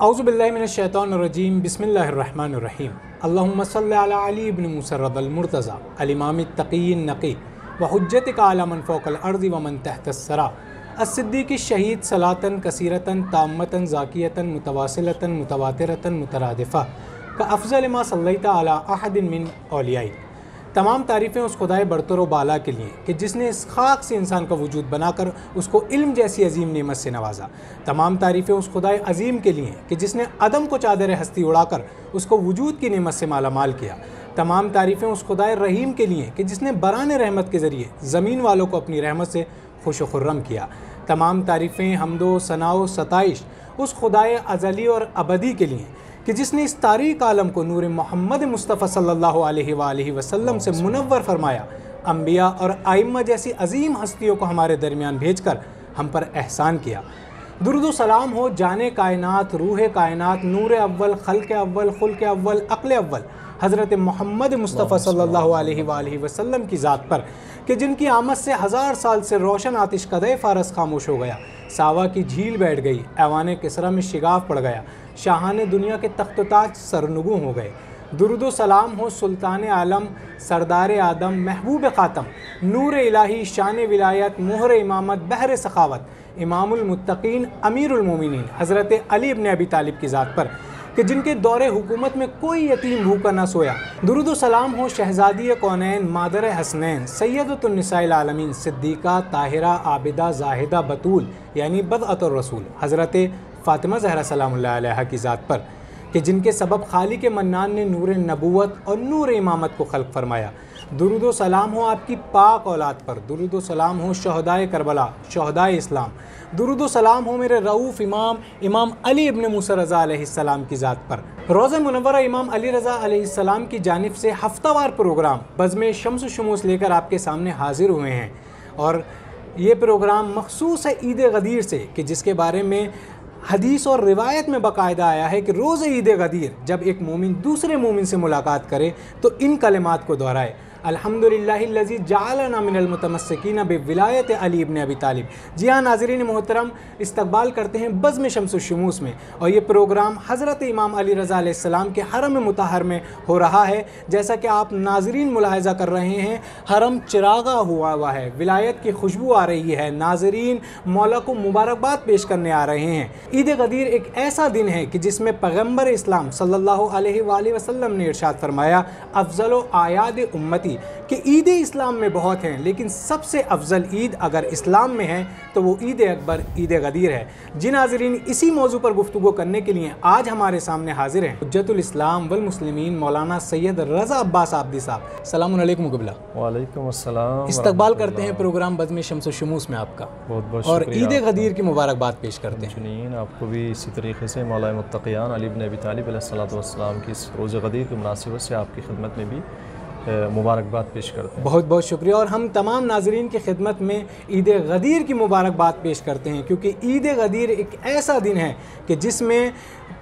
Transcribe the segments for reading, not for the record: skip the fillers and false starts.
اعوذ باللہ من الشیطان الرجیم بسم اللہ الرحمن الرحیم اللہم صلی علی علی بن مسرد المرتضی الامام التقی النقی وحجتک علی من فوق الارض ومن تحت الثری الصدیق الشہید صلاۃً کثیرۃً تامۃً زاکیۃً متواصلۃً متواترۃً مترادفہ کافضل ما صلیت علی احد من اولیاء۔ تمام تعریفیں اس خدائے برتر و بالا کے لیے کہ جس نے اس خاک سے انسان کا وجود بنا کر اس کو علم جیسی عظیم نعمت سے نوازا۔ تمام تعریفیں اس خدائے عظیم کے لیے کہ جس نے عدم کو چادر ہستی اڑا کر اس کو وجود کی نعمت سے مالا مال کیا۔ تمام تعریفیں اس خدائے رحیم کے لیے کہ جس نے بران رحمت کے ذریعے زمین والوں کو اپنی رحمت سے خوش و خرم کیا۔ تمام تعریفیں حمد و ثنا و ستائش اس خدائے ازلی اور ابدی کے لیے کہ جس نے اس تاریک عالم کو نور محمد مصطفیٰ صلی اللہ علیہ وآلہ وسلم سے منور فرمایا، انبیاء اور ائمہ جیسی عظیم ہستیوں کو ہمارے درمیان بھیج کر ہم پر احسان کیا۔ درود و سلام ہو جان کائنات، روح کائنات، نور اول، خلق اول، عقل اول حضرت محمد مصطفیٰ صلی اللہ علیہ وآلہ وسلم کی ذات پر کہ جن کی آمد سے 1000 سال سے روشن آتش قدح فارس خاموش ہو گیا، ساوا کی جھیل بیٹھ گئی، ایوان کسریٰ میں شگاف پڑ گیا، شاہان دنیا کے تخت و تاج سرنگوں ہو گئے۔ درود و سلام ہو سلطان عالم، سردار آدم، محبوب خاتم، نور الہی، شان ولایت، مہر امامت، بحر سخاوت، امام المتقین، امیر المومنین حضرت علی ابن ابی طالب کی ذات پر کہ جن کے دور حکومت میں کوئی یتیم بھوکا نہ سویا۔ درود و سلام ہو شہزادی کونین، مادر حسنین، سیدۃ النساء العالمین، صدیقہ، طاہرہ، عابدہ، زاہدہ، بطول یعنی بضعۃ الرسول حضرت فاطمہ زہرا سلام اللہ علیہا کی ذات پر کہ جن کے سبب خالق منان نے نور نبوت اور نور امامت کو خلق فرمایا۔ درود و سلام ہو آپ کی پاک اولاد پر، درود و سلام ہو شہدائے کربلا، شہدائے اسلام، درود و سلام ہو میرے رؤوف امام علی ابن موسیٰ رضا علیہ السلام کی ذات پر۔ روضہ منورہ امام علی رضا علیہ السلام کی جانب سے ہفتہ وار پروگرام بزم شمس و شموس لے کر آپ کے سامنے حاضر ہوئے ہیں، اور یہ پروگرام مخصوص ہے عید غدیر سے کہ جس کے بارے میں حدیث اور روایت میں باقاعدہ آیا ہے کہ روز عید غدیر جب ایک مومن دوسرے مومن سے ملاقات کرے تو ان کلمات کو دہرائے: الحمدللہ الذی جعلنا من المتمسکین بولایت علی ابن ابی طالب۔ جی ہاں ناظرین محترم، استقبال کرتے ہیں بزم شمس و شموس میں، اور یہ پروگرام حضرت امام علی رضا علیہ السلام کے حرم مطہر میں ہو رہا ہے۔ جیسا کہ آپ ناظرین ملاحظہ کر رہے ہیں، حرم چراغاں ہوا ہے، ولایت کی خوشبو آ رہی ہے، ناظرین مولا کو مبارکباد پیش کرنے آ رہے ہیں۔ عید غدیر ایک ایسا دن ہے کہ جس میں پیغمبر اسلام صلی اللہ علیہ وآلہ وسلم نے ارشاد فرمایا: افضل و اعیاد امتی، کہ عید اسلام میں بہت ہیں لیکن سب سے افضل عید اگر اسلام میں ہے تو وہ عید اکبر عید غدیر ہے۔ جی ناظرین، اسی موضوع پر گفتگو کرنے کے لیے آج ہمارے سامنے حاضر ہیں حجت الاسلام والمسلمین مولانا سید رضا عباس آبدی صاحب۔ السلام علیکم قبلہ۔ وعلیکم السلام۔ استقبال کرتے ہیں پروگرام بزم شمس و شموس میں آپ کا، بہت بہت اور شکریہ، عید غدیر کی مبارکباد پیش کرتے ہیں۔ آپ کو بھی اسی طریقے سے مولا متقیان علی ابن ابی طالب علیہ السلام کی اس روز غدیر کی مناسبت سے آپ کی خدمت میں بھی مبارکباد پیش کرتے ہیں۔ بہت بہت شکریہ، اور ہم تمام ناظرین کی خدمت میں عید غدیر کی مبارکباد پیش کرتے ہیں، کیونکہ عید غدیر ایک ایسا دن ہے کہ جس میں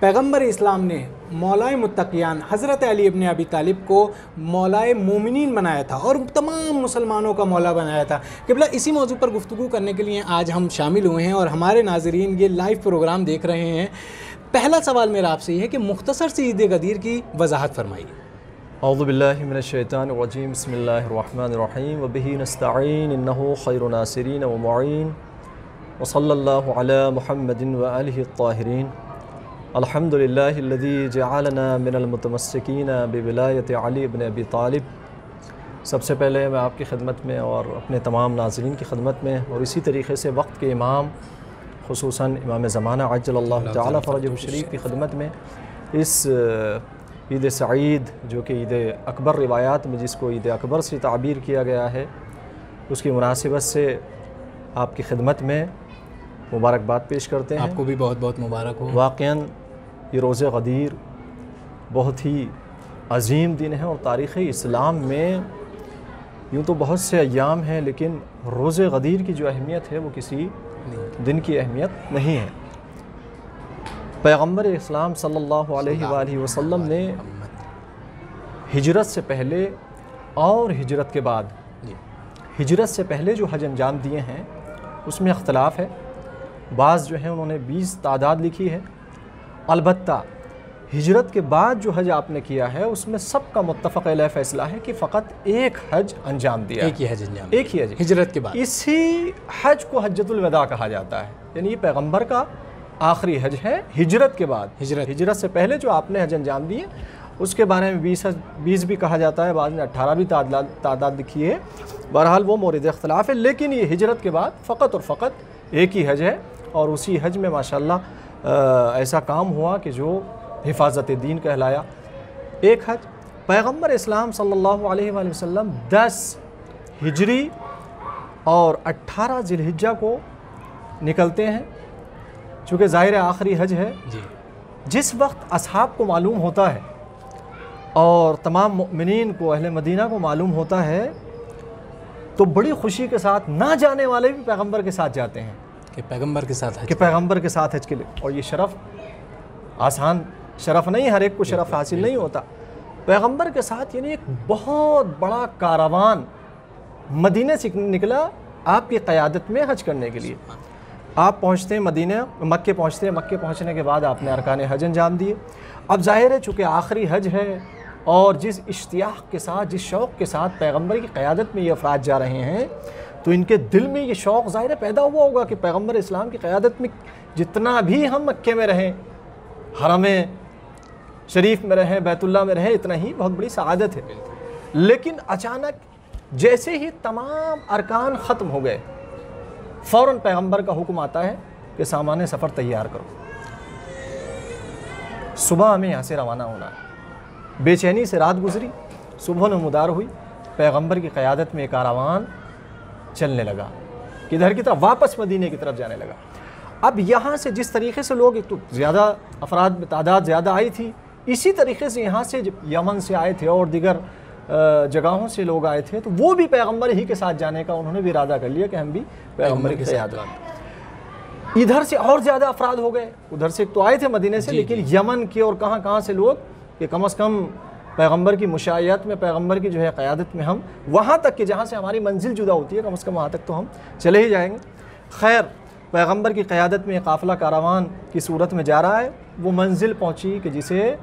پیغمبر اسلام نے مولائے متقیان حضرت علی ابن ابی طالب کو مولائے مومنین بنایا تھا اور تمام مسلمانوں کا مولا بنایا تھا۔ قبلہ اسی موضوع پر گفتگو کرنے کے لیے آج ہم شامل ہوئے ہیں اور ہمارے ناظرین یہ لائیو پروگرام دیکھ رہے ہیں۔ پہلا سوال میرا آپ سے یہ ہے کہ مختصر سی عید غدیر کی وضاحت فرمائیے۔ اعوذ باللہ من الشیطان الرجیم، بسم اللہ الرحمن الرحیم، وبہ نستعین انہ خیر ناصرین ومعین، وصلی اللہ علی محمد وآلہ الطاہرین۔ الحمدللہ الذی جعلنا من المتمسکین بولایت علی ابن ابی طالب۔ سب سے پہلے میں آپ کی خدمت میں اور اپنے تمام ناظرین کی خدمت میں اور اسی طریقے سے وقت کے امام خصوصاً امام زمانہ عجل اللہ تعالی فرجہ الشریف کی خدمت میں اس عید سعید جو کہ عید اکبر روایات میں جس کو عید اکبر سے تعبیر کیا گیا ہے، اس کی مناسبت سے آپ کی خدمت میں مبارکباد پیش کرتے ہیں۔ آپ کو بھی بہت بہت مبارک ہو۔ واقعاً یہ روز غدیر بہت ہی عظیم دن ہے، اور تاریخ اسلام میں یوں تو بہت سے ایام ہیں لیکن روز غدیر کی جو اہمیت ہے وہ کسی دن کی اہمیت نہیں ہے۔ پیغمبر اسلام صلی اللہ علیہ وآلہ وسلم نے ہجرت سے پہلے اور ہجرت کے بعد، ہجرت سے پہلے جو حج انجام دیے ہیں اس میں اختلاف ہے۔ بعض جو ہیں انہوں نے 20 تعداد لکھی ہے، البتہ ہجرت کے بعد جو حج آپ نے کیا ہے اس میں سب کا متفق علیہ فیصلہ ہے کہ فقط ایک حج انجام دیا، ایک ہی حج انجام دیا، ایک ہی حج ہجرت کے بعد۔ اسی حج کو حجۃ الوداع کہا جاتا ہے، یعنی یہ پیغمبر کا آخری حج ہے ہجرت کے بعد۔ ہجرت سے پہلے جو آپ نے حج انجام دیے اس کے بارے میں 20 بھی کہا جاتا ہے، بعد میں 18 بھی تعداد لکھی ہے، بہرحال وہ مورد اختلاف ہے، لیکن یہ ہجرت کے بعد فقط اور فقط ایک ہی حج ہے، اور اسی حج میں ماشاءاللہ ایسا کام ہوا کہ جو حفاظت دین کہلایا۔ ایک حج پیغمبر اسلام صلی اللہ علیہ وآلہ وسلم 10 ہجری اور 18 ذی الحجہ کو نکلتے ہیں، چونکہ ظاہر آخری حج ہے۔ جس وقت اصحاب کو معلوم ہوتا ہے اور تمام مؤمنین کو، اہل مدینہ کو معلوم ہوتا ہے، تو بڑی خوشی کے ساتھ نہ جانے والے بھی پیغمبر کے ساتھ جاتے ہیں کہ پیغمبر کے ساتھ حج کے لیے۔ اور یہ شرف آسان شرف نہیں، ہر ایک کو شرف حاصل نہیں ہوتا۔ پیغمبر کے ساتھ یعنی ایک بہت بڑا کاروان مدینہ سے نکلا آپ کی قیادت میں حج کرنے کے لیے۔ آپ پہنچتے ہیں مکے پہنچتے ہیں، مکے پہنچنے کے بعد آپ نے ارکان حج انجام دیے۔ اب ظاہر ہے چونکہ آخری حج ہے اور جس اشتیاق کے ساتھ، جس شوق کے ساتھ پیغمبر کی قیادت میں یہ افراد جا رہے ہیں، تو ان کے دل میں یہ شوق ظاہر پیدا ہوا ہوگا کہ پیغمبر اسلام کی قیادت میں جتنا بھی ہم مکے میں رہیں، حرم شریف میں رہیں، بیت اللہ میں رہیں، اتنا ہی بہت بڑی سعادت ہے۔ لیکن اچانک جیسے ہی تمام ارکان ختم ہو گئے، فوراً پیغمبر کا حکم آتا ہے کہ سامان سفر تیار کرو، صبح ہمیں یہاں سے روانہ ہونا ہے۔ بے چینی سے رات گزری، صبح نمودار ہوئی، پیغمبر کی قیادت میں ایک کاروان چلنے لگا، کدھر کی طرف؟ واپس مدینے کی طرف جانے لگا۔ اب یہاں سے جس طریقے سے لوگ، تو زیادہ افراد میں تعداد زیادہ آئی تھی، اسی طریقے سے یہاں سے یمن سے آئے تھے اور دیگر جگہوں سے لوگ آئے تھے، تو وہ بھی پیغمبر ہی کے ساتھ جانے کا انہوں نے بھی ارادہ کر لیا کہ ہم بھی پیغمبر کے ساتھ جائیں۔ ادھر سے اور زیادہ افراد ہو گئے، ادھر سے تو آئے تھے مدینے سے، لیکن یمن کے اور کہاں سے لوگ کہ کم از کم پیغمبر کی مشائیت میں، پیغمبر کی جو ہے قیادت میں ہم وہاں تک کہ جہاں سے ہماری منزل جدا ہوتی ہے، کم از کم وہاں تک تو ہم چلے ہی جائیں گے۔ خیر، پیغمبر کی قیادت میں قافلہ کاروان کی صورت میں جا رہا ہے، وہ منزل پہنچی کہ جسے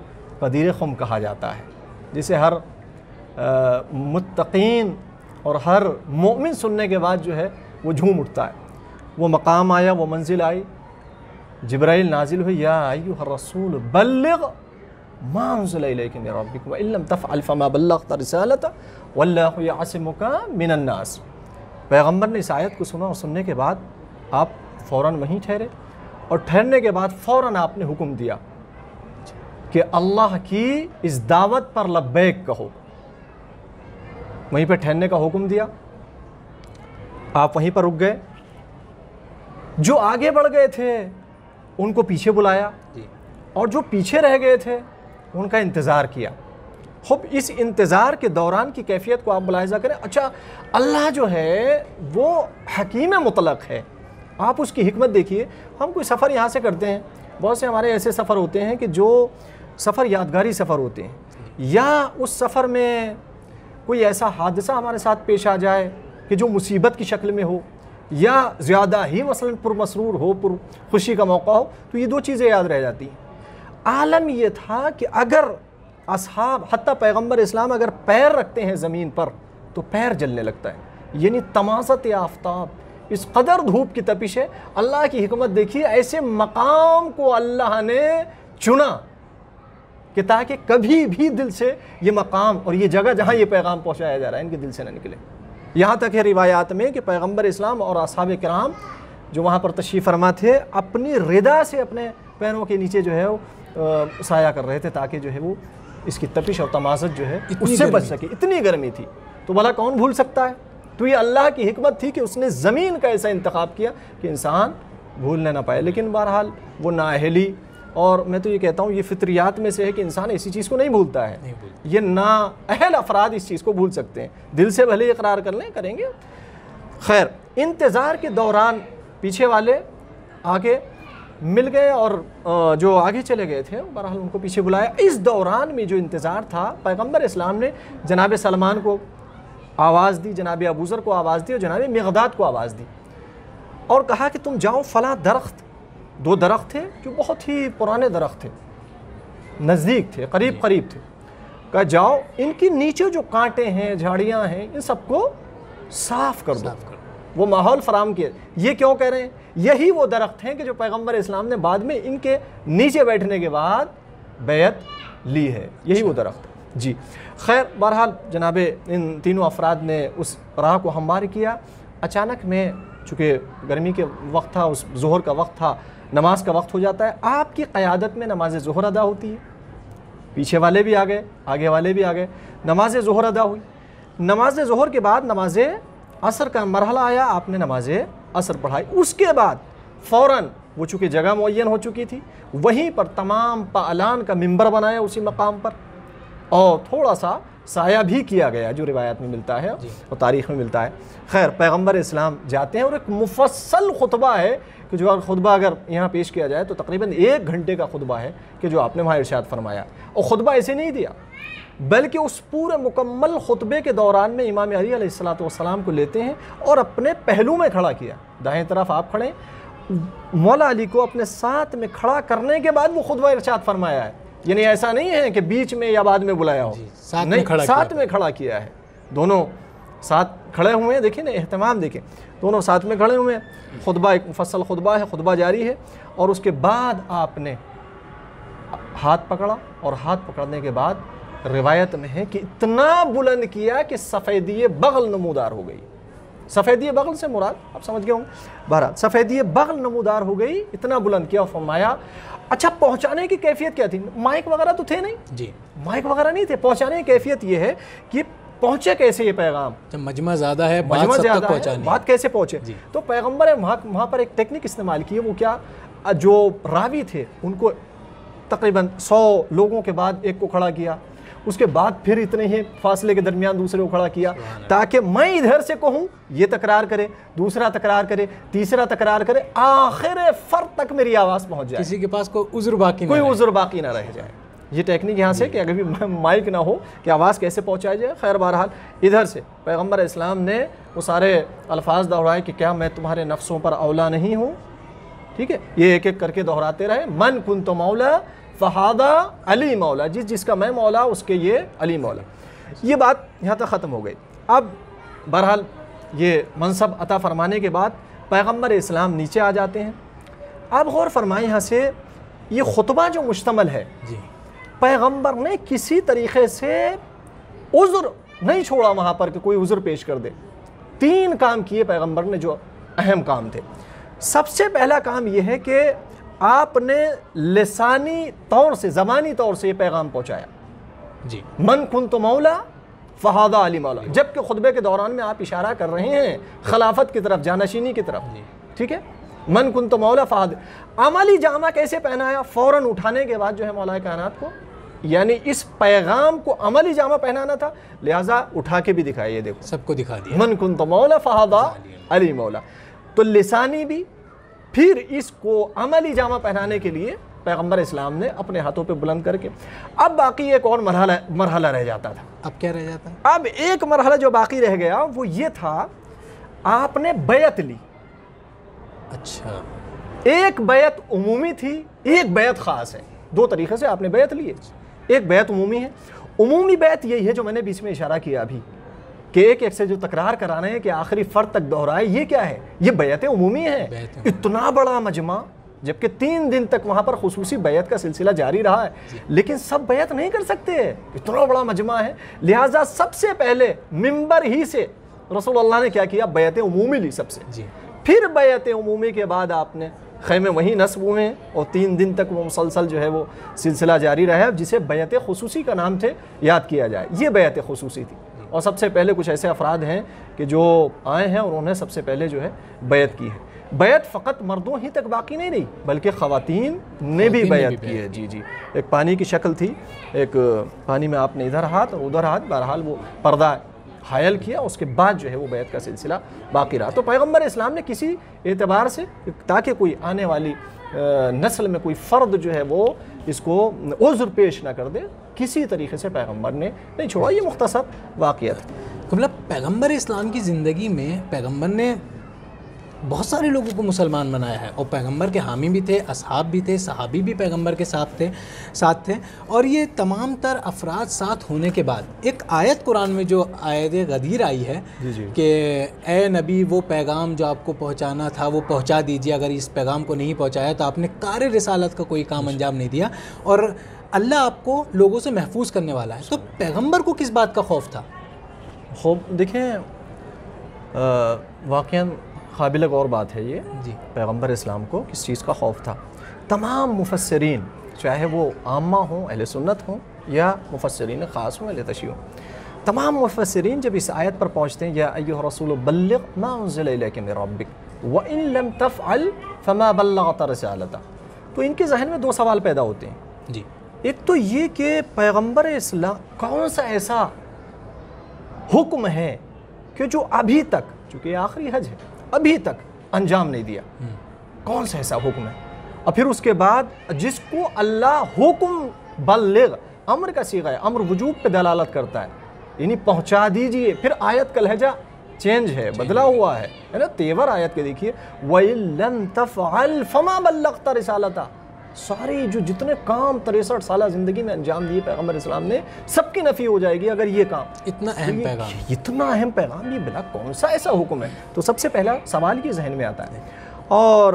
غدیر خم کہا جاتا ہے، جسے ہر متقین اور ہر مومن سننے کے بعد جو ہے وہ جھوم اٹھتا ہے۔ وہ مقام آیا، وہ منزل آئی، جبرائیل نازل ہوئی، یا ایھا الرسول بلغ ما انزل الیک من ربک وان لم تفعل فما بلغت رسالتہ واللہ یعصمک من الناس۔ پیغمبر نے اس آیت کو سنا اور سننے کے بعد آپ فوراً وہیں ٹھہرے، اور ٹھہرنے کے بعد فوراً آپ نے حکم دیا کہ اللہ کی اس دعوت پر لبیک کہو۔ وہیں پہ ٹھہرنے کا حکم دیا، آپ وہیں پر رک گئے۔ جو آگے بڑھ گئے تھے ان کو پیچھے بلایا، اور جو پیچھے رہ گئے تھے ان کا انتظار کیا۔ خوب اس انتظار کے دوران کی کیفیت کو آپ ملاحظہ کریں۔ اچھا، اللہ جو ہے وہ حکیم مطلق ہے، آپ اس کی حکمت دیکھیے۔ ہم کوئی سفر یہاں سے کرتے ہیں، بہت سے ہمارے ایسے سفر ہوتے ہیں کہ جو سفر یادگاری سفر ہوتے ہیں، یا اس سفر میں کوئی ایسا حادثہ ہمارے ساتھ پیش آ جائے کہ جو مصیبت کی شکل میں ہو، یا زیادہ ہی مثلا پرمسرور ہو، پر خوشی کا موقع ہو، تو یہ دو چیزیں یاد رہ جاتی ہیں۔ عالم یہ تھا کہ اگر اصحاب، حتیٰ پیغمبر اسلام اگر پیر رکھتے ہیں زمین پر تو پیر جلنے لگتا ہے، یعنی تماست آفتاب، اس قدر دھوپ کی تپش ہے۔ اللہ کی حکمت دیکھیے، ایسے مقام کو اللہ نے چنا کہ تاکہ کبھی بھی دل سے یہ مقام اور یہ جگہ جہاں یہ پیغام پہنچایا جا رہا ہے ان کے دل سے نہ نکلے۔ یہاں تک ہے روایات میں کہ پیغمبر اسلام اور اصحاب کرام جو وہاں پر تشریف فرما تھے، اپنی ردا سے اپنے پیروں کے نیچے جو ہے وہ سایہ کر رہے تھے، تاکہ جو ہے وہ اس کی تپش اور تمازت جو ہے اس سے بچ سکے۔ اتنی گرمی تھی، تو بھلا کون بھول سکتا ہے؟ تو یہ اللہ کی حکمت تھی کہ اس نے زمین کا ایسا انتخاب کیا کہ انسان بھولنے نہ پائے۔ لیکن بہرحال وہ نااہلی، اور میں تو یہ کہتا ہوں یہ فطریات میں سے ہے کہ انسان ایسی چیز کو نہیں بھولتا ہے، یہ نااہل افراد اس چیز کو بھول سکتے ہیں، دل سے بھلے اقرار کر لیں، کریں گے۔ خیر، انتظار کے دوران پیچھے والے آگے مل گئے، اور جو آگے چلے گئے تھے بہرحال ان کو پیچھے بلایا۔ اس دوران میں جو انتظار تھا، پیغمبر اسلام نے جناب سلمان کو آواز دی، جناب ابوذر کو آواز دی، اور جناب مقداد کو آواز دی، اور کہا کہ تم جاؤ فلاں درخت دو درخت تھے جو بہت ہی پرانے درخت تھے، نزدیک تھے، قریب تھے، کہا جاؤ ان کی نیچے جو کانٹے ہیں، جھاڑیاں ہیں، ان سب کو صاف کر دو، وہ ماحول فراہم کیا۔ یہ کیوں کہہ رہے ہیں؟ یہی وہ درخت ہیں کہ جو پیغمبر اسلام نے بعد میں ان کے نیچے بیٹھنے کے بعد بیعت لی ہے، یہی وہ درخت۔ جی خیر، بہرحال جناب ان تینوں افراد نے اس راہ کو ہموار کیا۔ اچانک میں، چونکہ گرمی کے وقت تھا، اس ظہر کا وقت تھا، نماز کا وقت ہو جاتا ہے، آپ کی قیادت میں نماز ظہر ادا ہوتی ہے، پیچھے والے بھی آ گئے، آگے والے بھی آ گئے، نماز ظہر ادا ہوئی۔ نماز ظہر کے بعد نماز عصر کا مرحلہ آیا، آپ نے نماز عصر پڑھائی۔ اس کے بعد فوراً وہ چونکہ جگہ معین ہو چکی تھی، وہیں پر تمام اعلان کا منبر بنایا اسی مقام پر، اور تھوڑا سا سایہ بھی کیا گیا، جو روایات میں ملتا ہے اور تاریخ میں ملتا ہے۔ خیر، پیغمبر اسلام جاتے ہیں اور ایک مفصل خطبہ ہے کہ جو خطبہ اگر یہاں پیش کیا جائے تو تقریباً 1 گھنٹے کا خطبہ ہے کہ جو آپ نے وہاں ارشاد فرمایا۔ اور خطبہ ایسے نہیں دیا، بلکہ اس پورے مکمل خطبے کے دوران میں امام علی علیہ السلام کو لیتے ہیں اور اپنے پہلو میں کھڑا کیا، دائیں طرف آپ کھڑے، مولا علی کو اپنے ساتھ میں کھڑا کرنے کے بعد وہ خطبہ ارشاد فرمایا ہے۔ یعنی ایسا نہیں ہے کہ بیچ میں یا بعد میں بلایا ہو، نہیں، ساتھ میں کھڑا کیا ہے، دونوں ساتھ کھڑے ہوئے ہیں۔ دیکھیں نا اہتمام، دیکھیں دونوں ساتھ میں کھڑے ہوئے ہیں، خطبہ ایک مفصل خطبہ ہے، خطبہ جاری ہے، اور اس کے بعد آپ نے ہاتھ پکڑا، اور ہاتھ پکڑنے کے بعد روایت میں ہے کہ اتنا بلند کیا کہ سفیدی بغل نمودار ہو گئی۔ سفیدی بغل سے مراد آپ سمجھ گئے ہوں، بہرحال سفیدی بغل نمودار ہو گئی، اتنا بلند کیا اور فرمایا۔ اچھا، پہنچانے کی کیفیت کیا تھی؟ مائک وغیرہ تو تھے نہیں، جی مائک وغیرہ نہیں تھے۔ پہنچانے کی کیفیت یہ ہے کہ پہنچے کیسے یہ پیغام، جب مجمع زیادہ ہے، بات کیسے پہنچے؟ تو پیغمبر وہاں پر ایک ٹیکنک استعمال کی ہے، وہ کیا، جو راوی تھے ان کو تقریباً 100 لوگوں کے بعد ایک کو کھڑا کیا، اس کے بعد پھر اتنے ہی فاصلے کے درمیان دوسرے کو کھڑا کیا، تاکہ میں ادھر سے کہوں یہ تکرار کرے، دوسرا تکرار کرے، تیسرا تکرار کرے، آخر فرد تک میری آواز پہنچ جائے، کسی کے پاس کوئی عذر باقی نہ رہ جائے۔ یہ ٹیکنیک یہاں سے کہ اگر بھی مائک نہ ہو کہ آواز کیسے پہنچائی جائے۔ خیر، بہرحال ادھر سے پیغمبر اسلام نے وہ سارے الفاظ دہرائے کہ کیا میں تمہارے نفسوں پر اولا نہیں ہوں، ٹھیک ہے، یہ ایک ایک کر کے دہراتے رہے، من کنت مولا فہذا علی مولا، جس کا میں مولا اس کے یہ علی مولا۔ یہ بات یہاں تک ختم ہو گئی۔ اب بہرحال یہ منصب عطا فرمانے کے بعد پیغمبر اسلام نیچے آ جاتے ہیں۔ اب غور فرمائیں، یہاں سے یہ خطبہ جو مشتمل ہے، پیغمبر نے کسی طریقے سے عذر نہیں چھوڑا وہاں پر کہ کوئی عذر پیش کر دے۔ 3 کام کیے پیغمبر نے جو اہم کام تھے۔ سب سے پہلا کام یہ ہے کہ آپ نے لسانی طور سے، زبانی طور سے یہ پیغام پہنچایا، جی من کنت مولا فہذا علی مولا، جبکہ خطبے کے دوران میں آپ اشارہ کر رہے ہیں خلافت کی طرف، جانشینی کی طرف، ٹھیک ہے، من کنت مولا فہذا۔ عملی جامہ کیسے پہنایا؟ فوراً اٹھانے کے بعد جو ہے مولا کائنات کو، یعنی اس پیغام کو عملی جامہ پہنانا تھا، لہٰذا اٹھا کے بھی دکھایا، یہ دیکھو سب کو دکھا دیا، من کنت مولا فہذا علی مولا۔ تو لسانی بھی، پھر اس کو عملی جامہ پہنانے کے لیے پیغمبر اسلام نے اپنے ہاتھوں پہ بلند کر کے۔ اب باقی ایک اور مرحلہ رہ جاتا تھا۔ اب کیا رہ جاتا ہے؟ اب ایک مرحلہ جو باقی رہ گیا وہ یہ تھا، آپ نے بیعت لی۔ اچھا، ایک بیعت عمومی تھی، ایک بیعت خاص ہے، 2 طریقے سے آپ نے بیعت لی ہے۔ ایک بیعت عمومی ہے، عمومی بیعت یہی ہے جو میں نے بیچ میں اشارہ کیا ابھی کہ ایک سے جو تکرار کرانا ہے کہ آخری فرد تک دہرائے، یہ کیا ہے؟ یہ بیعت عمومی ہے۔ اتنا بڑا مجمع، جبکہ 3 دن تک وہاں پر خصوصی بیعت کا سلسلہ جاری رہا ہے، لیکن سب بیعت نہیں کر سکتے، اتنا بڑا مجمع ہے، لہٰذا سب سے پہلے منبر ہی سے رسول اللہ نے کیا کیا؟ بیعت عمومی لی سب سے۔ پھر بیعت عمومی کے بعد آپ نے خیمے وہیں نصب ہوئے ہیں اور 3 دن تک وہ مسلسل جو ہے وہ سلسلہ جاری رہا ہے، جسے بیعت خصوصی کا نام تھے یاد کیا جائے۔ یہ بیعت خصوصی تھی، اور سب سے پہلے کچھ ایسے افراد ہیں کہ جو آئے ہیں اور انہوں نے سب سے پہلے جو ہے بیعت کی ہے۔ بیعت فقط مردوں ہی تک باقی نہیں رہی بلکہ خواتین نے بھی بیعت کی ہے۔ جی ایک پانی کی شکل تھی، ایک پانی میں آپ نے ادھر ہاتھ اور ادھر ہاتھ، بہرحال وہ پردہ حائل کیا، اس کے بعد جو ہے وہ بیعت کا سلسلہ باقی رہا۔ تو پیغمبر اسلام نے کسی اعتبار سے، تاکہ کوئی آنے والی نسل میں کوئی فرد جو ہے وہ اس کو عذر پیش نہ کر دے، کسی طریقے سے پیغمبر نے نہیں چھوڑا۔ یہ مختصر واقعہ تھا۔ مطلب پیغمبر اسلام کی زندگی میں پیغمبر نے بہت سارے لوگوں کو مسلمان بنایا ہے، اور پیغمبر کے حامی بھی تھے، اصحاب بھی تھے، صحابی بھی پیغمبر کے ساتھ تھے، اور یہ تمام تر افراد ساتھ ہونے کے بعد ایک آیت قرآن میں جو آیت غدیر آئی ہے کہ اے نبی وہ پیغام جو آپ کو پہنچانا تھا وہ پہنچا دیجیے، اگر اس پیغام کو نہیں پہنچایا تو آپ نے کار رسالت کا کوئی کام انجام نہیں دیا، اور اللہ آپ کو لوگوں سے محفوظ کرنے والا ہے۔ تو پیغمبر کو کس بات کا خوف تھا؟ خوف دیکھیں واقعاً قابل غور بات ہے یہ، جی پیغمبر اسلام کو کس چیز کا خوف تھا؟ تمام مفسرین چاہے وہ عامہ ہوں، اہل سنت ہوں، یا مفسرین خاص ہوں، اہل تشیع ہوں، تمام مفسرین جب اس آیت پر پہنچتے ہیں یا ایھا الرسول بلغ ما انزل الیک من ربک وان لم تفعل فما بلغت رسالتہ، تو ان کے ذہن میں دو سوال پیدا ہوتے ہیں۔ جی ایک تو یہ کہ پیغمبر اسلام کون سا ایسا حکم ہے کہ جو ابھی تک، چونکہ یہ آخری حج ہے، ابھی تک انجام نہیں دیا، کون سا ایسا حکم ہے؟ اور پھر اس کے بعد جس کو اللہ حکم بلغ، امر کا صیغہ ہے، امر وجوب پہ دلالت کرتا ہے، یعنی پہنچا دیجئے، پھر آیت کا لہجہ چینج ہے، بدلا ہوا ہے نا، تیور آیت کے دیکھیے وَإِن لَمْ تَفْعَلْ فَمَا بَلَّغْتَ رِسَالَتَهُ، ساری جو جتنے کام 63 سالہ زندگی میں انجام دیے پیغمبر اسلام نے، سب کی نفی ہو جائے گی اگر یہ کام، اتنا اہم پیغام، اتنا اہم پیغام، یہ بلا کون سا ایسا حکم ہے؟ تو سب سے پہلا سوال یہ ذہن میں آتا ہے، اور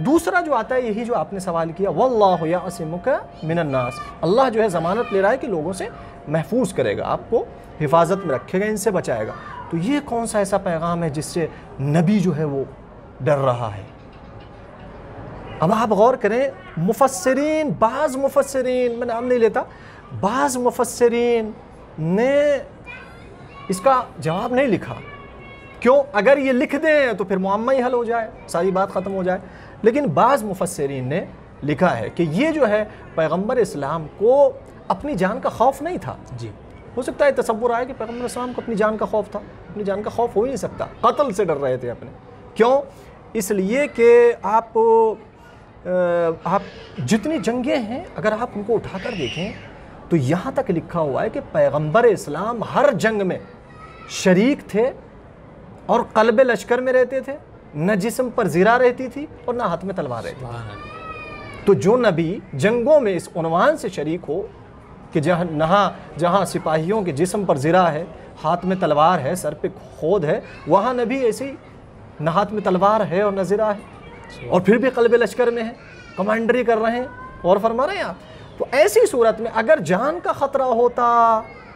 دوسرا جو آتا ہے یہی جو آپ نے سوال کیا، وَاللَّهُ يَعْصِمُكَ مِنَ النَّاسِ، اللہ جو ہے ضمانت لے رہا ہے کہ لوگوں سے محفوظ کرے گا، آپ کو حفاظت میں رکھے گا، ان سے بچائے گا۔ تو یہ کون سا ایسا پیغام ہے جس سے نبی جو ہے وہ ڈر رہا ہے؟ اب آپ غور کریں، مفسرین، بعض مفسرین، میں نام نہیں لیتا، بعض مفسرین نے اس کا جواب نہیں لکھا، کیوں؟ اگر یہ لکھ دیں تو پھر معمہ ہی حل ہو جائے، ساری بات ختم ہو جائے، لیکن بعض مفسرین نے لکھا ہے کہ یہ جو ہے پیغمبر اسلام کو اپنی جان کا خوف نہیں تھا۔ جی ہو سکتا ہے تصور آئے کہ پیغمبر اسلام کو اپنی جان کا خوف تھا، اپنی جان کا خوف ہو ہی نہیں سکتا، قتل سے ڈر رہے تھے اپنے، کیوں؟ اس لیے کہ آپ جتنی جنگیں ہیں اگر آپ ان کو اٹھا کر دیکھیں تو یہاں تک لکھا ہوا ہے کہ پیغمبر اسلام ہر جنگ میں شریک تھے، اور قلب لشکر میں رہتے تھے، نہ جسم پر زرہ رہتی تھی اور نہ ہاتھ میں تلوار رہتی تھی۔ تو جو نبی جنگوں میں اس عنوان سے شریک ہو کہ جہاں سپاہیوں کے جسم پر زرہ ہے، ہاتھ میں تلوار ہے، سر پہ خود ہے، وہاں نبی ایسی نہ ہاتھ میں تلوار ہے اور نہ زرہ ہے، اور پھر بھی قلب لشکر میں ہے، کمانڈری کر رہے ہیں، اور فرما رہے ہیں آپ۔ تو ایسی صورت میں اگر جان کا خطرہ ہوتا،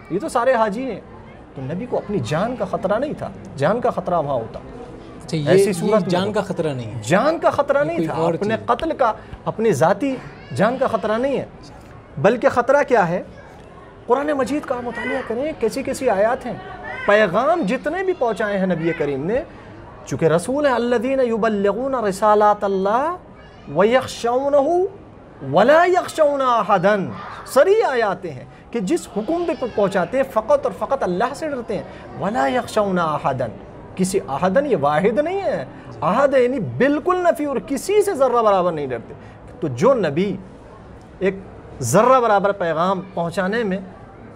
یہ تو سارے حاجی ہیں، تو نبی کو اپنی جان کا خطرہ نہیں تھا، جان کا خطرہ وہاں ہوتا۔ ایسی صورت جان کا خطرہ نہیں ہے، جان کا خطرہ نہیں تھا، اپنے قتل کا، اپنی ذاتی جان کا خطرہ نہیں ہے، بلکہ خطرہ کیا ہے؟ قرآن مجید کا مطالعہ کریں، کیسی کیسی آیات ہیں، پیغام جتنے بھی پہنچائے ہیں نبی کریم نے، چونکہ رسول ہیں الذین یبلغون رسالات اللہ ویخشونہ ولا یخشون احدا، سری آیاتیں ہیں کہ جس حکم پہ پہنچاتے ہیں فقط اور فقط اللہ سے ڈرتے ہیں، ولا یخشون احدا، کسی احدن یہ واحد نہیں ہے، احد یعنی بالکل نفی، اور کسی سے ذرہ برابر نہیں ڈرتے۔ تو جو نبی ایک ذرہ برابر پیغام پہنچانے میں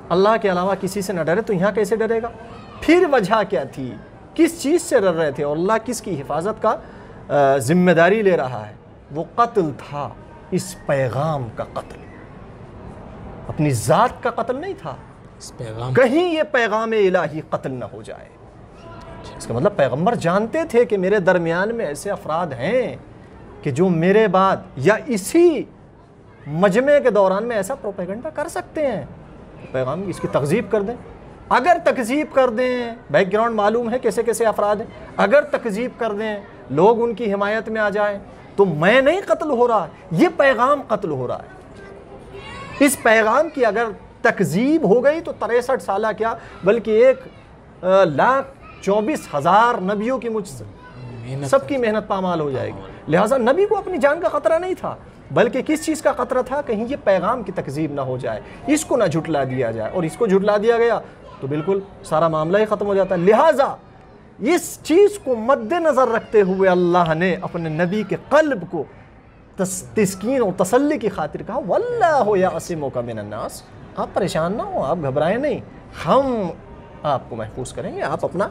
اللہ کے علاوہ کسی سے نہ ڈرے، تو یہاں کیسے ڈرے گا؟ پھر وجہ کیا تھی؟ کس چیز سے ڈر رہے تھے؟ اور اللہ کس کی حفاظت کا ذمہ داری لے رہا ہے؟ وہ قتل تھا، اس پیغام کا قتل، اپنی ذات کا قتل نہیں تھا، اس پیغام کہیں یہ پیغام الہی قتل نہ ہو جائے۔ اس کا مطلب پیغمبر جانتے تھے کہ میرے درمیان میں ایسے افراد ہیں کہ جو میرے بعد یا اسی مجمع کے دوران میں ایسا پروپیگنڈا کر سکتے ہیں، پیغام کی اس کی تکذیب کر دیں۔ اگر تکذیب کر دیں، بیک گراؤنڈ معلوم ہے کیسے کیسے افراد ہیں، اگر تکذیب کر دیں، لوگ ان کی حمایت میں آ جائیں، تو میں نہیں قتل ہو رہا، یہ پیغام قتل ہو رہا ہے۔ اس پیغام کی اگر تکذیب ہو گئی تو 63 سالہ کیا بلکہ 1,24,000 نبیوں کی سب کی محنت پامال ہو جائے گی۔ لہٰذا نبی کو اپنی جان کا خطرہ نہیں تھا، بلکہ کس چیز کا خطرہ تھا؟ کہیں یہ پیغام کی تکذیب نہ ہو جائے، اس کو نہ جھٹلا دیا جائے، اور اس کو جھٹلا دیا گیا تو بالکل سارا معاملہ ہی ختم ہو جاتا ہے۔ لہٰذا اس چیز کو مد نظر رکھتے ہوئے اللہ نے اپنے نبی کے قلب کو تسکین اور تسلی کی خاطر کہا وَاللَّهُ يَعْصِمُكَ مِنَ النَّاسِ، آپ پریشان نہ ہوں، آپ گھبرائیں نہیں، ہم آپ کو محفوظ کریں گے، آپ اپنا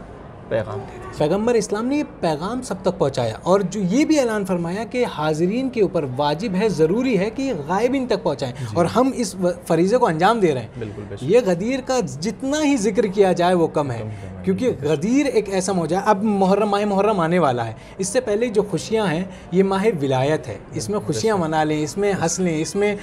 پیغام دے دیجیے۔ پیغمبر اسلام نے یہ پیغام سب تک پہنچایا، اور جو یہ بھی اعلان فرمایا کہ حاضرین کے اوپر واجب ہے، ضروری ہے کہ غائبین تک پہنچائیں، اور ہم اس فریضے کو انجام دے رہے ہیں۔ بالکل بے شک۔ یہ غدیر کا جتنا ہی ذکر کیا جائے وہ کم ہے، کیونکہ غدیر ایک ایسا موضوع ہے۔ اب ماہ محرم آنے والا ہے، اس سے پہلے جو خوشیاں ہیں یہ ماہ ولایت ہے، اس میں خوشیاں منا لیں، اس میں ہنس لیں، اس میں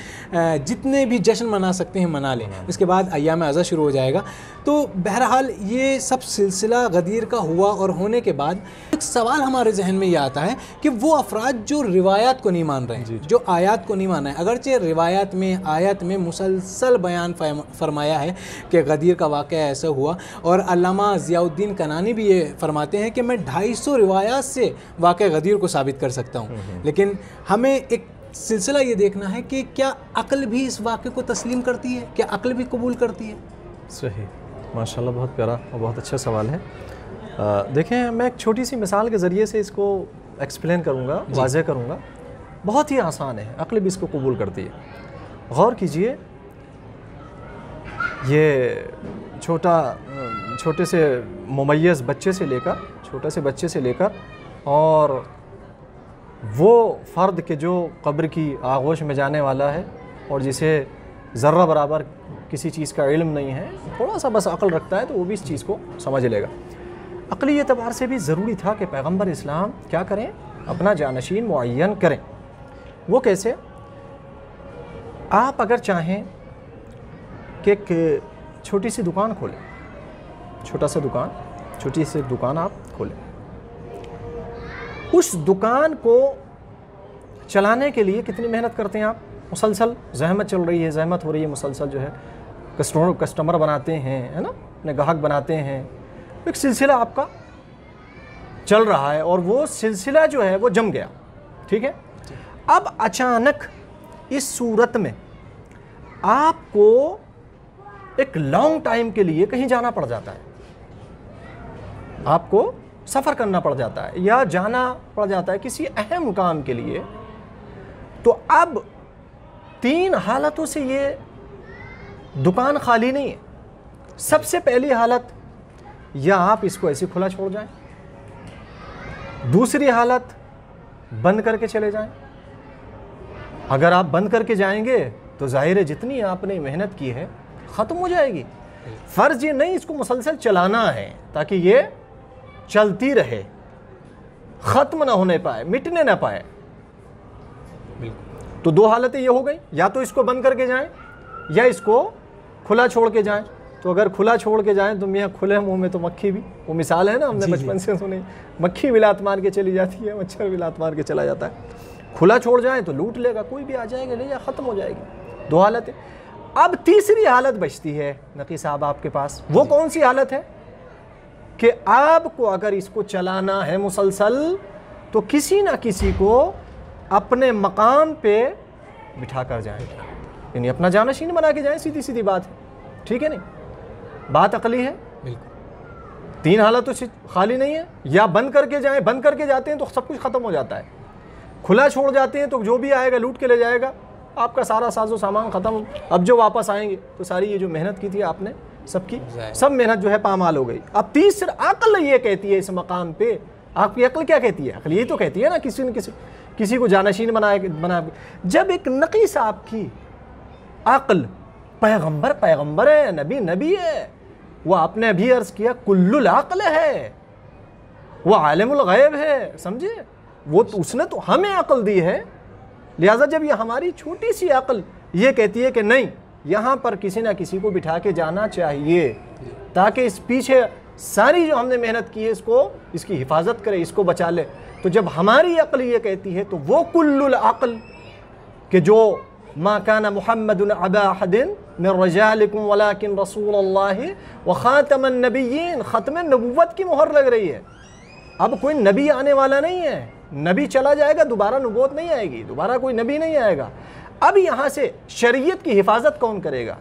جتنے بھی جشن منا سکتے ہیں منا لیں۔ اس کے بعد ایام اعضا شروع ہو جائے گا۔ تو بہرحال یہ سب سلسلہ غدیر کا ہوا، اور ہونے کے بعد ایک سوال ہمارے ذہن میں یہ آتا ہے کہ وہ افراد جو روایات کو نہیں مان رہے ہیں، جو آیات کو نہیں مان رہے ہیں، اگرچہ روایات میں آیات میں مسلسل بیان فرمایا ہے کہ غدیر کا واقعہ ایسا ہوا، اور علامہ ضیاء الدین کنانی بھی یہ فرماتے ہیں کہ میں 250 روایات سے واقعہ غدیر کو ثابت کر سکتا ہوں، لیکن ہمیں ایک سلسلہ یہ دیکھنا ہے کہ کیا عقل بھی اس واقعے کو تسلیم کرتی ہے، کیا عقل بھی قبول کرتی ہے؟ صحیح، ماشاءاللہ، بہت پیارا اور بہت اچھا سوال ہے۔ دیکھیں، میں ایک چھوٹی سی مثال کے ذریعے سے اس کو ایکسپلین کروں گا، واضح کروں گا۔ بہت ہی آسان ہے، عقل بھی اس کو قبول کرتی ہے۔ غور کیجئے، یہ چھوٹے سے ممیز بچے سے لے کر، چھوٹے سے بچے سے لے کر، اور وہ فرد کہ جو قبر کی آغوش میں جانے والا ہے اور جسے ذرہ برابر کسی چیز کا علم نہیں ہے، تھوڑا سا بس عقل رکھتا ہے تو وہ بھی اس چیز کو سمجھ لے گا۔ عقلی اعتبار سے بھی ضروری تھا کہ پیغمبر اسلام کیا کریں؟ اپنا جانشین معین کریں۔ وہ کیسے؟ آپ اگر چاہیں کہ ایک چھوٹی سی دکان کھولیں، چھوٹی سی دکان آپ کھولیں، اس دکان کو چلانے کے لیے کتنی محنت کرتے ہیں آپ؟ مسلسل زحمت چل رہی ہے، زحمت ہو رہی ہے، مسلسل جو ہے کسٹمر بناتے ہیں، ہے نا، اپنے گاہک بناتے ہیں، ایک سلسلہ آپ کا چل رہا ہے، اور وہ سلسلہ جو ہے وہ جم گیا، ٹھیک ہے؟ اب اچانک اس صورت میں آپ کو ایک لانگ ٹائم کے لیے کہیں جانا پڑ جاتا ہے، آپ کو سفر کرنا پڑ جاتا ہے یا جانا پڑ جاتا ہے کسی اہم کام کے لیے، تو اب 3 حالتوں سے یہ دکان خالی نہیں ہے۔ سب سے پہلی حالت، یا آپ اس کو ایسے کھلا چھوڑ جائیں، دوسری حالت بند کر کے چلے جائیں۔ اگر آپ بند کر کے جائیں گے تو ظاہر ہے جتنی آپ نے محنت کی ہے ختم ہو جائے گی۔ فرض یہ نہیں اس کو مسلسل چلانا ہے تاکہ یہ چلتی رہے، ختم نہ ہونے پائے، مٹنے نہ پائے۔ تو 2 حالتیں یہ ہو گئی، یا تو اس کو بند کر کے جائیں یا اس کو کھلا چھوڑ کے جائیں۔ تو اگر کھلا چھوڑ کے جائیں تو میاں کھلے منہ میں تو مکھی بھی، وہ مثال ہے نا، ہم نے بچپن سے سنی، مکھی بھی لات مار کے چلی جاتی ہے، مچھر بھی لات مار کے چلا جاتا ہے۔ کھلا چھوڑ جائیں تو لوٹ لے گا، کوئی بھی آ جائے گا لے جا، ختم ہو جائے گی۔ 2 حالتیں۔ اب تیسری حالت بچتی ہے نقی صاحب آپ کے پاس، وہ کون سی حالت ہے؟ کہ آپ کو اگر اس کو چلانا ہے مسلسل تو کسی نہ کسی کو اپنے مقام پہ بٹھا کر جائیں، یعنی اپنا جانشین بنا کے جائیں، سیدھی سیدھی بات ہے، ٹھیک ہے نہیں؟ بات عقلی ہے، 3 حالتوں سے خالی نہیں ہے۔ یا بند کر کے جائیں، بند کر کے جاتے ہیں تو سب کچھ ختم ہو جاتا ہے، کھلا چھوڑ جاتے ہیں تو جو بھی آئے گا لوٹ کے لے جائے گا، آپ کا سارا ساز و سامان ختم۔ اب جو واپس آئیں گے تو ساری یہ جو محنت کی تھی آپ نے، سب محنت جو ہے پامال ہو گئی۔ اب تیسرا عقل یہ کہتی ہے اس مقام پہ، آپ کی عقل کیا کہتی ہے؟ عقل یہ تو کہتی ہے نا کسی کو جانشین بنا۔ جب ایک نقی صاحب کی عقل، پیغمبر ہے، نبی ہے، وہ آپ نے ابھی عرض کیا کل العقل ہے، وہ عالم الغیب ہے، سمجھے؟ وہ اس نے تو ہمیں عقل دی ہے، لہٰذا جب یہ ہماری چھوٹی سی عقل یہ کہتی ہے کہ نہیں، یہاں پر کسی نہ کسی کو بٹھا کے جانا چاہیے تاکہ اس پیچھے ساری جو ہم نے محنت کی ہے اس کی حفاظت کرے، اس کو بچا لے، تو جب ہماری عقل یہ کہتی ہے تو وہ کل العقل کہ جو ما کان محمد ابا احد من رجالکم ولکن رسول اللہ وخاتم النبیین، ختم نبوت کی مہر لگ رہی ہے۔ اب کوئی نبی آنے والا نہیں ہے، نبی چلا جائے گا، دوبارہ نبوت نہیں آئے گی، دوبارہ کوئی نبی نہیں آئے گا۔ اب یہاں سے شریعت کی حفاظت کون کرے گا؟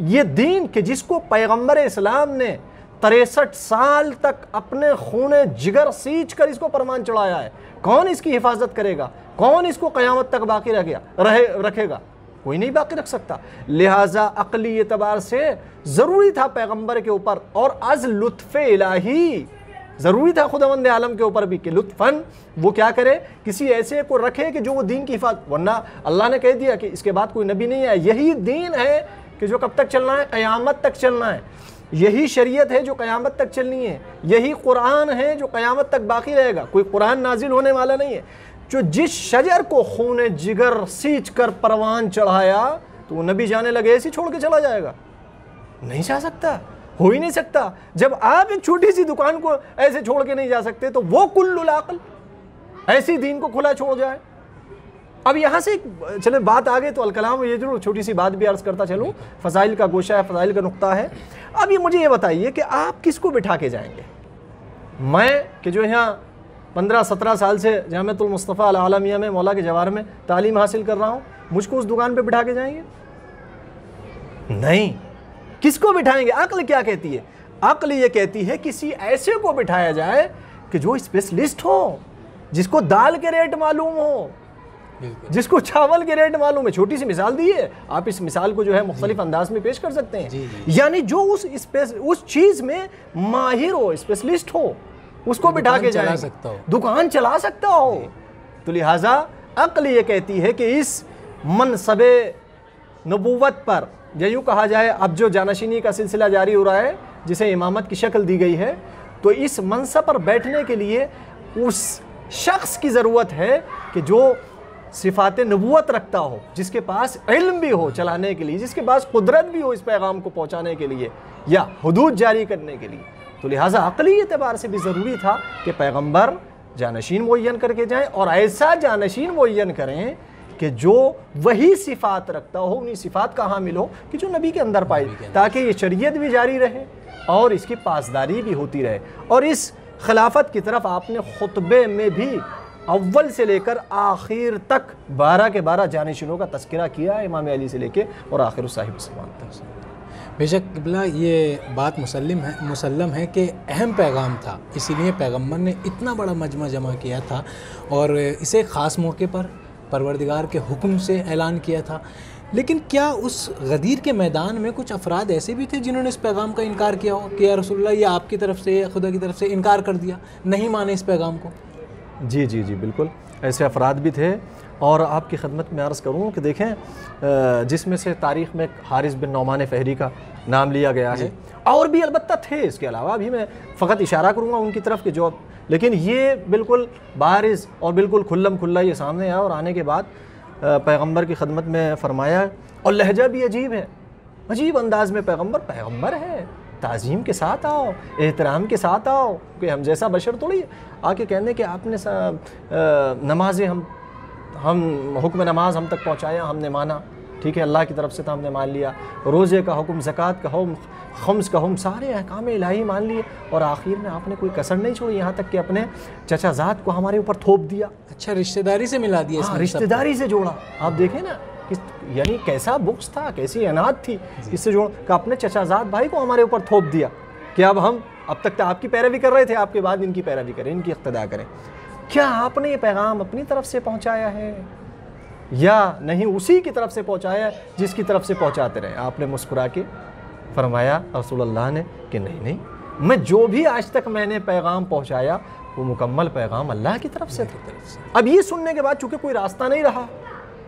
یہ دین کہ جس کو پیغمبر اسلام نے 63 سال تک اپنے خون جگر سینچ کر اس کو پرمان چڑھایا ہے، کون اس کی حفاظت کرے گا؟ کون اس کو قیامت تک باقی رکھے گا؟ کوئی نہیں باقی رکھ سکتا۔ لہٰذا عقلی اعتبار سے ضروری تھا پیغمبر کے اوپر، اور از لطف الہی ضروری تھا خداوند عالم کے اوپر بھی کہ لطفاً وہ کیا کرے، کسی ایسے کو رکھے کہ جو وہ دین کی حفاظت، ورنہ اللہ نے کہہ دیا کہ اس کے بعد کوئی نبی نہیں ہے، یہی دین ہے کہ جو کب تک چلنا ہے، قیامت تک چلنا ہے، یہی شریعت ہے جو قیامت تک چلنی ہے، یہی قرآن ہے جو قیامت تک باقی رہے گا، کوئی قرآن نازل ہونے والا نہیں ہے۔ جو جس شجر کو خون جگر سینچ کر پروان چڑھایا تو وہ نبی جانے لگے ایسے چھوڑ کے چلا جائے گا؟ نہیں جا سکتا، ہو ہی نہیں سکتا۔ جب آپ ایک چھوٹی سی دکان کو ایسے چھوڑ کے نہیں جا سکتے تو وہ کل العقل ایسی دین کو کھلا چھوڑ جائے۔ اب یہاں سے چلے بات آگے تو الکلام یہ ضرور چھوٹی سی بات بھی عرض کرتا چلوں، فضائل کا گوشہ ہے، فضائل کا نقطہ ہے۔ اب مجھے یہ بتائیے کہ آپ کس کو بٹھا کے جائیں گے؟ میں کہ جو یہاں 15-17 سال سے جامعۃ المصطفیٰ العالمیہ میں مولا کے جوار میں تعلیم حاصل کر رہا ہوں، مجھ کو اس دکان پہ بٹھا کے جائیں گے؟ نہیں۔ کس کو بٹھائیں گے؟ عقل کیا کہتی ہے؟ عقل یہ کہتی ہے کسی ایسے کو بٹھایا جائے کہ جو اسپیشلسٹ ہو، جس کو دال کے ریٹ معلوم ہو، جس کو چاول کے ریٹ معلوم ہے۔ چھوٹی سی مثال دی ہے، آپ اس مثال کو جو ہے مختلف انداز میں پیش کر سکتے ہیں، یعنی جو اس چیز میں ماہر ہو، اسپیشلسٹ ہو، اس کو بٹھا کے جائیں، دکان چلا سکتا ہو۔ تو لہٰذا عقل یہ کہتی ہے کہ اس منصب نبوت پر، یا یوں کہا جائے اب جو جانشینی کا سلسلہ جاری ہو رہا ہے جسے امامت کی شکل دی گئی ہے، تو اس منصب پر بیٹھنے کے لیے اس شخص کی ضرورت ہے کہ جو صفات نبوت رکھتا ہو، جس کے پاس علم بھی ہو چلانے کے لیے، جس کے پاس قدرت بھی ہو اس پیغام کو پہنچانے کے لیے یا حدود جاری کرنے کے لیے۔ تو لہٰذا عقلی اعتبار سے بھی ضروری تھا کہ پیغمبر جانشین معین کر کے جائیں، اور ایسا جانشین معین کریں کہ جو وہی صفات رکھتا ہو، انہی صفات کا حامل ہو کہ جو نبی کے اندر پائی، تاکہ یہ شریعت بھی جاری رہے اور اس کی پاسداری بھی ہوتی رہے۔ اور اس خلافت کی طرف آپ نے خطبے میں بھی اول سے لے کر آخر تک 12 کے 12 جانشینوں کا تذکرہ کیا ہے، امام علی سے لے کے اور آخر صاحب الزمان تک۔ بے شک قبلہ یہ بات مسلم ہے کہ اہم پیغام تھا، اسی لیے پیغمبر نے اتنا بڑا مجمع جمع کیا تھا اور اسے خاص موقع پر پروردگار کے حکم سے اعلان کیا تھا۔ لیکن کیا اس غدیر کے میدان میں کچھ افراد ایسے بھی تھے جنہوں نے اس پیغام کا انکار کیا ہو کہ یا رسول اللہ یہ آپ کی طرف سے، خدا کی طرف سے انکار کر دیا، نہیں مانے اس پیغام کو؟ جی جی جی بالکل، ایسے افراد بھی تھے، اور آپ کی خدمت میں عرض کروں کہ دیکھیں جس میں سے تاریخ میں حارث بن نعمان فہری کا نام لیا گیا ہے، اور بھی البتہ تھے اس کے علاوہ، ابھی میں فقط اشارہ کروں گا ان کی طرف کہ جو، لیکن یہ بالکل بارز اور بالکل کھلم کھلا یہ سامنے آیا، اور آنے کے بعد پیغمبر کی خدمت میں فرمایا، اور لہجہ بھی عجیب ہے، عجیب انداز میں پیغمبر ہے، تعظیم کے ساتھ آؤ، احترام کے ساتھ آؤ، کہ ہم جیسا بشر تھوڑی آ کے کہنے کہ آپ نے نمازیں ہم حکم نماز ہم تک پہنچایا، ہم نے مانا، ٹھیک ہے، اللہ کی طرف سے تو ہم نے مان لیا، روزے کا حکم، زکوٰۃ کا حکم، خمس کا حکم، سارے احکام الہی مان لیے، اور آخر میں آپ نے کوئی کسر نہیں چھوڑی، یہاں تک کہ اپنے چچا زاد کو ہمارے اوپر تھوپ دیا۔ اچھا، رشتہ داری سے ملا دیا، رشتہ داری سے جوڑا۔ آپ دیکھیں نا، یعنی کیسا بغض تھا، کیسی عناد تھی اس سے جوڑ کہ اپنے چچا زاد بھائی کو ہمارے اوپر تھوپ دیا کہ اب تک تو آپ کی پیروی کر رہے تھے، آپ کے بعد ان کی پیروی کریں، ان کی اقتداء کریں۔ کیا آپ نے یہ پیغام اپنی طرف سے پہنچایا ہے یا نہیں اسی کی طرف سے پہنچایا ہے جس کی طرف سے پہنچاتے رہے؟ آپ نے مسکرا کے فرمایا رسول اللہ نے کہ نہیں، میں جو بھی آج تک میں نے پیغام پہنچایا وہ مکمل پیغام اللہ کی طرف سے تھا۔ اب یہ سننے کے بعد چونکہ کوئی راستہ نہیں رہا،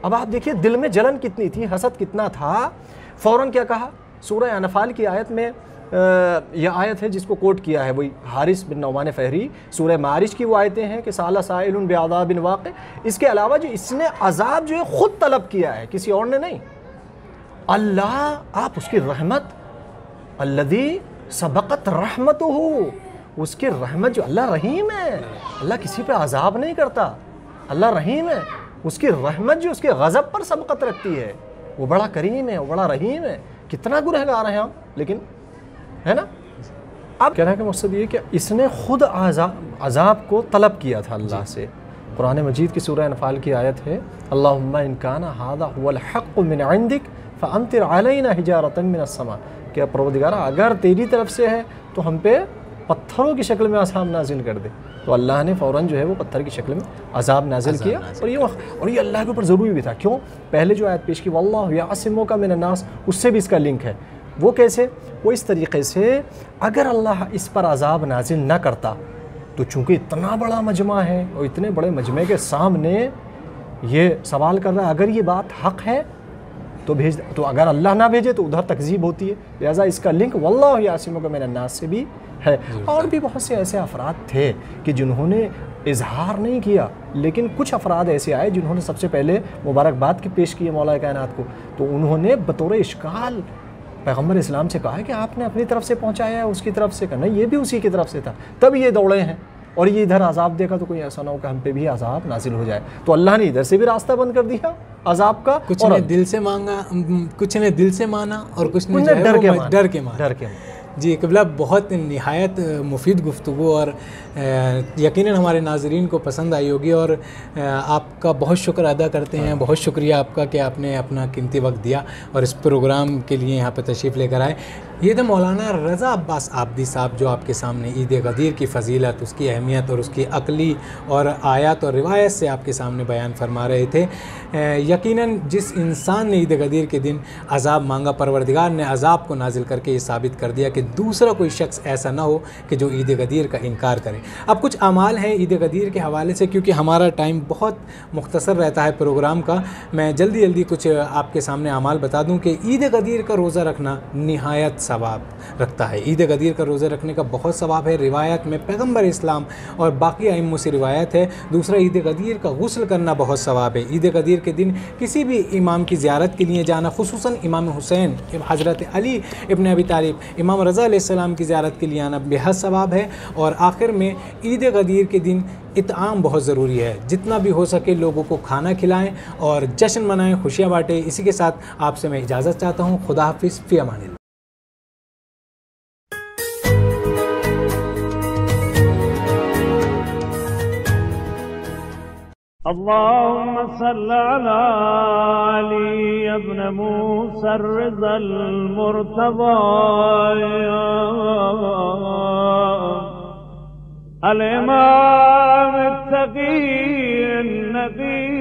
اب آپ دیکھیے دل میں جلن کتنی تھی، حسد کتنا تھا، فوراً کیا کہا؟ سورہ انفال کی آیت میں یہ آیت ہے جس کو کوٹ کیا ہے وہی حارث بن نعمان فہری، سورہ معارج کی وہ آیتیں ہیں کہ سأل سائل بعذاب واقع۔ اس کے علاوہ جو اس نے عذاب جو ہے خود طلب کیا ہے، کسی اور نے نہیں۔ اللہ، آپ اس کی رحمت، الذی سبقت رحمتہ، اس کی رحمت جو، اللہ رحیم ہے، اللہ کسی پہ عذاب نہیں کرتا، اللہ رحیم ہے، اس کی رحمت جو اس کے غضب پر سبقت رکھتی ہے، وہ بڑا کریم ہے، وہ بڑا رحیم ہے۔ کتنا گنہگار ہیں ہم، لیکن ہے نا۔ اب کہنا کہ مقصد یہ کہ اس نے خود عذاب کو طلب کیا تھا اللہ سے۔ قرآن مجید کی سورہ انفال کی آیت ہے، اللہم ان کان ھذا ھو الحق من عندک فامطر علینا حجارۃ من السماء، کہ پروردگار اگر تیری طرف سے ہے تو ہم پہ پتھروں کی شکل میں عذاب نازل کر دے۔ تو اللہ نے فوراً جو ہے وہ پتھر کی شکل میں عذاب نازل کیا، اور یہ اللہ کے اوپر ضروری بھی تھا۔ کیوں؟ پہلے جو آیت پیش کی واللہ یعصمک من الناس، اس سے بھی اس کا لنک ہے۔ وہ کیسے؟ وہ اس طریقے سے اگر اللہ اس پر عذاب نازل نہ کرتا تو چونکہ اتنا بڑا مجمع ہے اور اتنے بڑے مجمع کے سامنے یہ سوال کر رہا ہے، اگر یہ بات حق ہے تو بھیج، تو اگر اللہ نہ بھیجے تو ادھر تکذیب ہوتی ہے، لہٰذا اس کا لنک واللہ یعصمک من الناس سے بھی ہے۔ اور بھی بہت سے ایسے افراد تھے کہ جنہوں نے اظہار نہیں کیا، لیکن کچھ افراد ایسے آئے جنہوں نے سب سے پہلے مبارکباد کی پیش کی ہے مولا کائنات کو، تو انہوں نے بطور اشکال پیغمبر اسلام سے کہا کہ آپ نے اپنی طرف سے پہنچایا ہے، اس کی طرف سے کہا نہیں، یہ بھی اسی کی طرف سے تھا، تب یہ دوڑے ہیں اور یہ ادھر عذاب دیکھا تو کوئی ایسا نہ ہو کہ ہم پہ بھی عذاب نازل ہو جائے، تو اللہ نے ادھر سے بھی راستہ بند کر دیا عذاب کا، کچھ نے دل سے مانگا، کچھ نے دل سے مانا اور کچھ نے ڈر کے مانا۔ جی قبلہ، بہت نہایت مفید گفتگو اور یقیناً ہمارے ناظرین کو پسند آئی ہوگی، اور آپ کا بہت شکر ادا کرتے ہیں، بہت شکریہ آپ کا کہ آپ نے اپنا قیمتی وقت دیا اور اس پروگرام کے لیے یہاں پہ تشریف لے کر آئے۔ یہ تھے مولانا رضا عباس عابدی صاحب جو آپ کے سامنے عید غدیر کی فضیلت، اس کی اہمیت اور اس کی عقلی اور آیات اور روایت سے آپ کے سامنے بیان فرما رہے تھے۔ یقیناً جس انسان نے عید غدیر کے دن عذاب مانگا، پروردگار نے عذاب کو نازل کر کے یہ ثابت کر دیا کہ دوسرا کوئی شخص ایسا نہ ہو کہ جو عید غدیر کا انکار کرے۔ اب کچھ اعمال ہیں عید غدیر کے حوالے سے، کیونکہ ہمارا ٹائم بہت مختصر رہتا ہے پروگرام کا، میں جلدی کچھ آپ کے سامنے اعمال بتا دوں کہ عید غدیر کا روزہ رکھنا نہایت ثواب رکھتا ہے۔ عید غدیر کا روزہ رکھنے کا بہت ثواب ہے، روایت میں پیغمبر اسلام اور باقی ائموں سے روایت ہے۔ دوسرا، عید غدیر کا غسل کرنا بہت ثواب ہے۔ عید غدیر کے دن کسی بھی امام کی زیارت کے لیے جانا، خصوصاً امام حسین، حضرت علی ابن ابی طالب، امام رضا علیہ السلام کی زیارت کے لیے آنا بے حد ثواب ہے۔ اور آخر میں عید غدیر کے دن اطعام بہت ضروری ہے، جتنا بھی ہو سکے لوگوں کو کھانا کھلائیں اور جشن منائیں، خوشیاں بانٹیں۔ اسی کے ساتھ آپ سے میں اجازت چاہتا ہوں، خدا حافظ، فی امان اللہ۔ اللهم صل على علي ابن موسى الرضا المرتضى الإمام التقي النقي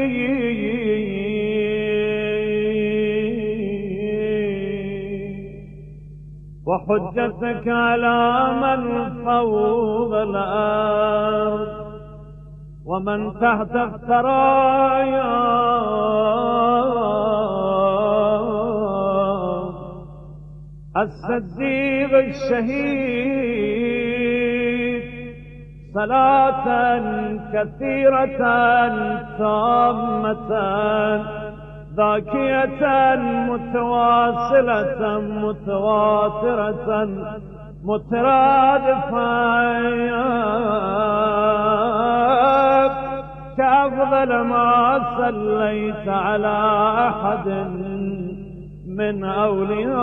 وحجتك على من فوق الأرض ومن تحت الثرايا الصديق الشهيد صلاة كثيرة تامة ذاكية متواصلة متواترة مترادفة كأفضل ما صليت على أحد من أوليائك